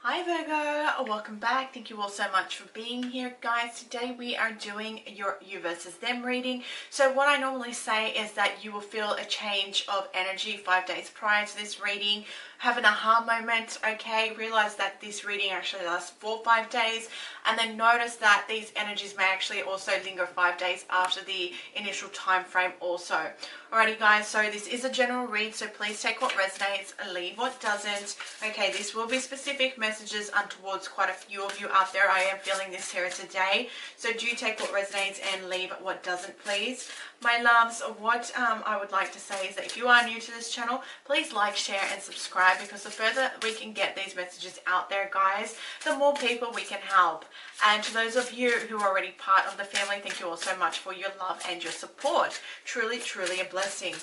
Hi Virgo, welcome back. Thank you all so much for being here, guys. Today we are doing your you versus them reading. So what I normally say is that you will feel a change of energy 5 days prior to this reading. Have an aha moment, okay? Realize that this reading actually lasts 4 or 5 days, and then notice that these energies may actually also linger 5 days after the initial time frame also. Alrighty guys, so this is a general read, so please take what resonates, leave what doesn't. Okay, this will be specific messages towards quite a few of you out there. I am feeling this here today, so do take what resonates and leave what doesn't, please. My loves, what I would like to say is that if you are new to this channel, please like, share and subscribe, because the further we can get these messages out there, guys, the more people we can help. And to those of you who are already part of the family, thank you all so much for your love and your support. Truly, truly a blessing.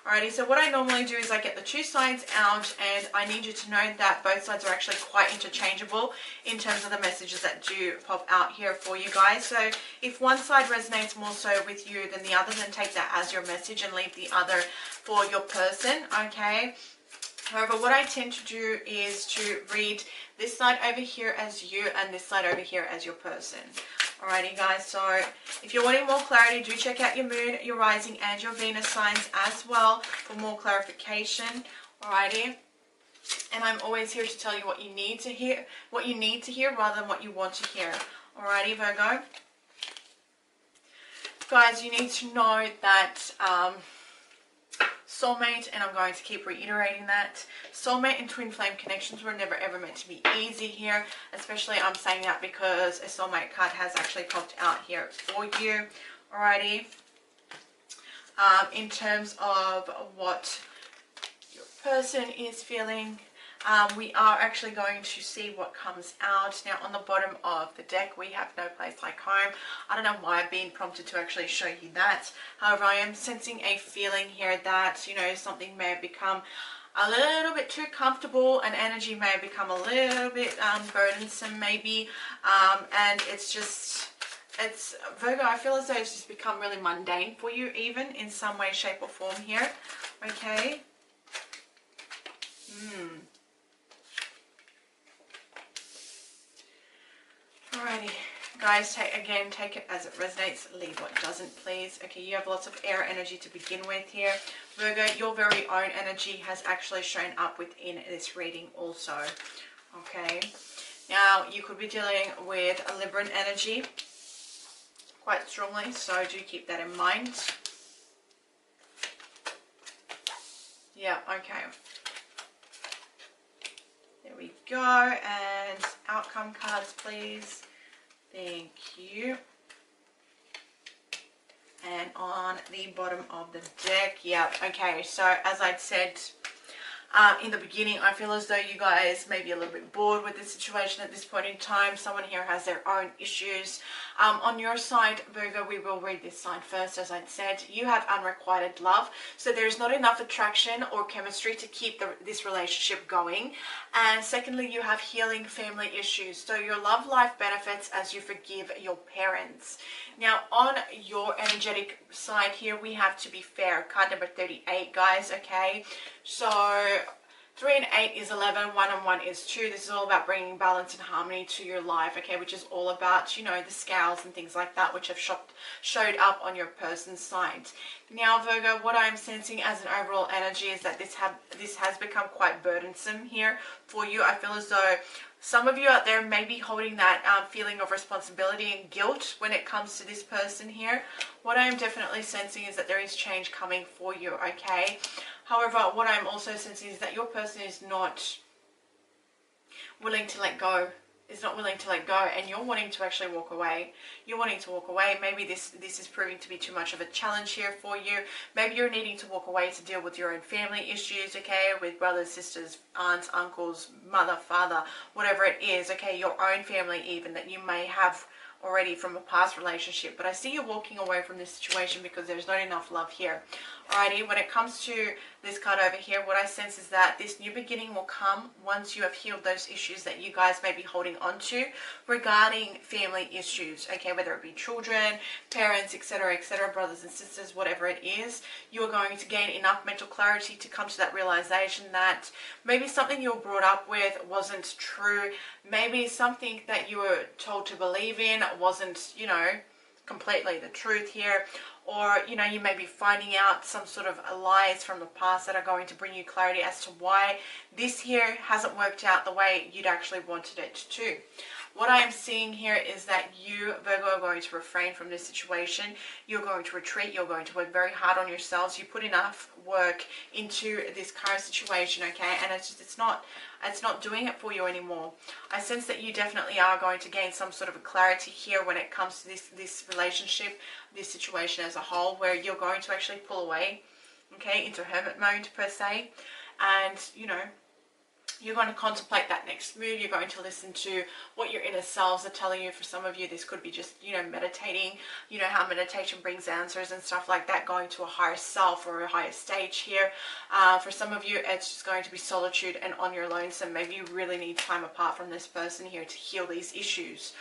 Alrighty, so what I normally do is I get the two sides out, and I need you to know that both sides are actually quite interchangeable in terms of the messages that do pop out here for you guys. So if one side resonates more so with you than the other, then take that as your message and leave the other for your person, okay? However, what I tend to do is to read this side over here as you and this side over here as your person. Alrighty guys, so if you're wanting more clarity, do check out your moon, your rising and your Venus signs as well for more clarification. Alrighty. And I'm always here to tell you what you need to hear, rather than what you want to hear. Alrighty, Virgo. Guys, you need to know that soulmate, and I'm going to keep reiterating that, soulmate and twin flame connections were never ever meant to be easy here. Especially I'm saying that because a soulmate card has actually popped out here for you. Alrighty. In terms of what your person is feeling, we are actually going to see what comes out. Now on the bottom of the deck we have No Place Like Home. I don't know why I've been prompted to actually show you that. However, I am sensing a feeling here that, you know, something may have become a little bit too comfortable, and energy may have become a little bit burdensome maybe, and it's Virgo, I feel as though it's just become really mundane for you, even in some way, shape or form here. Okay. Alrighty, guys, take it as it resonates, leave what doesn't, please. Okay, you have lots of air energy to begin with here. Virgo, your very own energy has actually shown up within this reading also. Okay, now you could be dealing with a Libran energy quite strongly, so do keep that in mind. Yeah, okay. There we go, and outcome cards, please. Thank you. And on the bottom of the deck, yeah, okay, so as I'd said in the beginning, I feel as though you guys may be a little bit bored with the situation at this point in time. Someone here has their own issues. On your side, Virgo, we will read this side first. As I'd said, you have unrequited love, so there's not enough attraction or chemistry to keep this relationship going. And secondly, you have healing family issues, so your love life benefits as you forgive your parents. Now on your energetic side here, we have To Be Fair, card number 38, guys. Okay, so 3 and 8 is 11, 1 and 1 is 2. This is all about bringing balance and harmony to your life, okay, which is all about, you know, the scales and things like that, which have showed up on your person's side. Now, Virgo, what I'm sensing as an overall energy is that this has become quite burdensome here for you. I feel as though some of you out there may be holding that feeling of responsibility and guilt when it comes to this person here. What I am definitely sensing is that there is change coming for you, okay? However, what I'm also sensing is that your person is not willing to let go, and you're wanting to actually walk away. You're wanting to walk away. Maybe this is proving to be too much of a challenge here for you. Maybe you're needing to walk away to deal with your own family issues, okay, with brothers, sisters, aunts, uncles, mother, father, whatever it is, okay, your own family even that you may have already from a past relationship. But I see you walking away from this situation because there's not enough love here. Alrighty, when it comes to this card over here, what I sense is that this new beginning will come once you have healed those issues that you guys may be holding on to regarding family issues, okay, whether it be children, parents, etc., brothers and sisters, whatever it is. You are going to gain enough mental clarity to come to that realization that maybe something you were brought up with wasn't true, maybe something that you were told to believe in wasn't, you know, completely the truth here, or you know, you may be finding out some sort of lies from the past that are going to bring you clarity as to why this here hasn't worked out the way you'd actually wanted it to. What I am seeing here is that you, Virgo, are going to refrain from this situation. You're going to retreat. You're going to work very hard on yourselves. You put enough work into this current situation, okay? And it's not doing it for you anymore. I sense that you definitely are going to gain some sort of a clarity here when it comes to this relationship, this situation as a whole, where you're going to actually pull away, okay, into hermit mode per se, and you know, you're going to contemplate that next move. You're going to listen to what your inner selves are telling you. For some of you, this could be just, you know, meditating. You know how meditation brings answers and stuff like that, going to a higher self or a higher stage here. For some of you, it's just going to be solitude and on your lonesome. Maybe you really need time apart from this person here to heal these issues.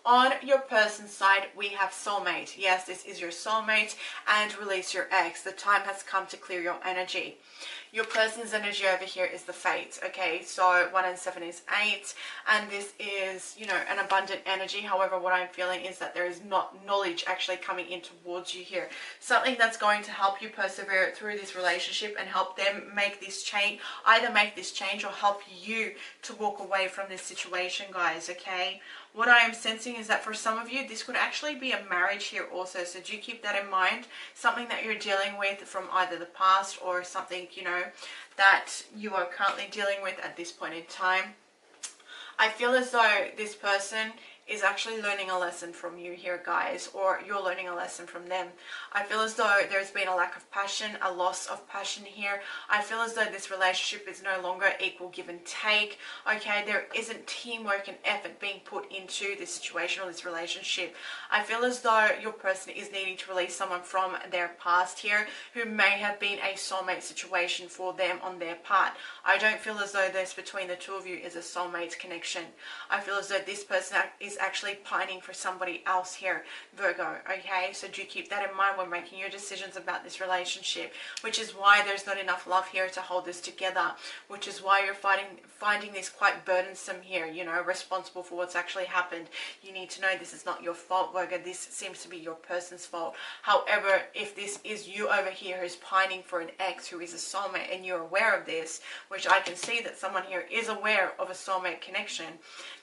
On your person's side, we have soulmate. Yes, this is your soulmate, and release your ex. The time has come to clear your energy. Your person's energy over here is the Fates, okay? So 1 and 7 is 8, and this is, you know, an abundant energy. However, what I'm feeling is that there is not knowledge actually coming in towards you here. Something that's going to help you persevere through this relationship and help them make this change, either make this change or help you to walk away from this situation, guys, okay? What I am sensing is that for some of you, this could actually be a marriage here also. So do keep that in mind. Something that you're dealing with from either the past or something, you know, that you are currently dealing with at this point in time. I feel as though this person is actually learning a lesson from you here, guys, or you're learning a lesson from them. I feel as though there's been a lack of passion, a loss of passion here. I feel as though this relationship is no longer equal give and take, okay? There isn't teamwork and effort being put into this situation or this relationship. I feel as though your person is needing to release someone from their past here who may have been a soulmate situation for them on their part. I don't feel as though this between the two of you is a soulmate connection. I feel as though this person is actually pining for somebody else here, Virgo, okay? So do keep that in mind when making your decisions about this relationship, which is why there's not enough love here to hold this together, which is why you're finding this quite burdensome here, you know, responsible for what's actually happened. You need to know this is not your fault, Virgo. This seems to be your person's fault. However, if this is you over here who's pining for an ex who is a soulmate and you're aware of this, which I can see that someone here is aware of a soulmate connection,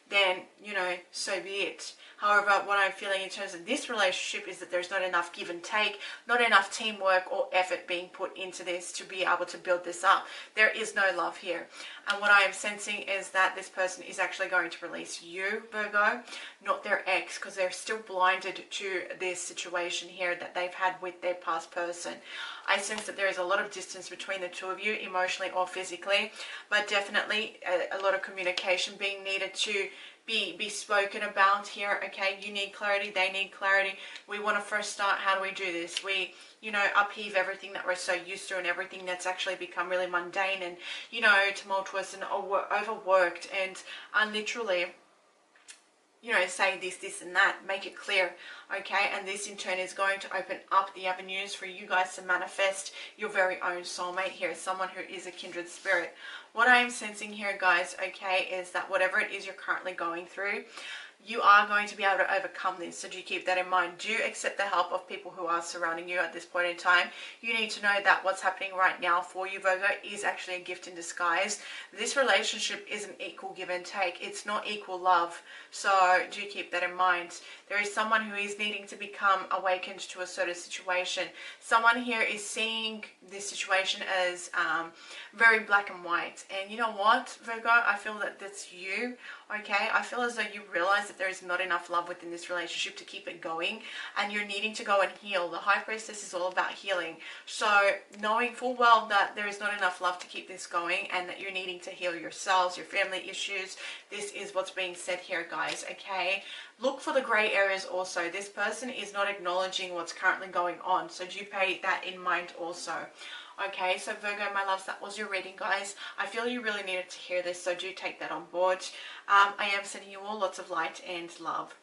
then, you know, so be it. However, what I'm feeling in terms of this relationship is that there's not enough give and take, not enough teamwork or effort being put into this to be able to build this up. There is no love here. And what I am sensing is that this person is actually going to release you, Virgo, not their ex, because they're still blinded to this situation here that they've had with their past person. I sense that there is a lot of distance between the two of you, emotionally or physically, but definitely a lot of communication being needed to be spoken about here, okay? You need clarity, they need clarity. We want to first start, how do we do this? We, you know, upheave everything that we're so used to and everything that's actually become really mundane and, you know, tumultuous and overworked and literally, you know, say this and that, make it clear, okay? And this in turn is going to open up the avenues for you guys to manifest your very own soulmate here, someone who is a kindred spirit. What I am sensing here, guys, okay, is that whatever it is you're currently going through, you are going to be able to overcome this. So do keep that in mind. Do accept the help of people who are surrounding you at this point in time. You need to know that what's happening right now for you, Virgo, is actually a gift in disguise. This relationship isn't equal give and take. It's not equal love. So do keep that in mind. There is someone who is needing to become awakened to a certain situation. Someone here is seeing this situation as very black and white. And you know what, Virgo? I feel that that's you, okay? I feel as though you realize that there is not enough love within this relationship to keep it going, and you're needing to go and heal. The High Priestess is all about healing. So knowing full well that there is not enough love to keep this going and that you're needing to heal yourselves, your family issues, this is what's being said here, guys, okay? Look for the grey areas also. This person is not acknowledging what's currently going on, so do pay that in mind also. Okay, so Virgo, my loves, that was your reading, guys. I feel you really needed to hear this, so do take that on board. I am sending you all lots of light and love.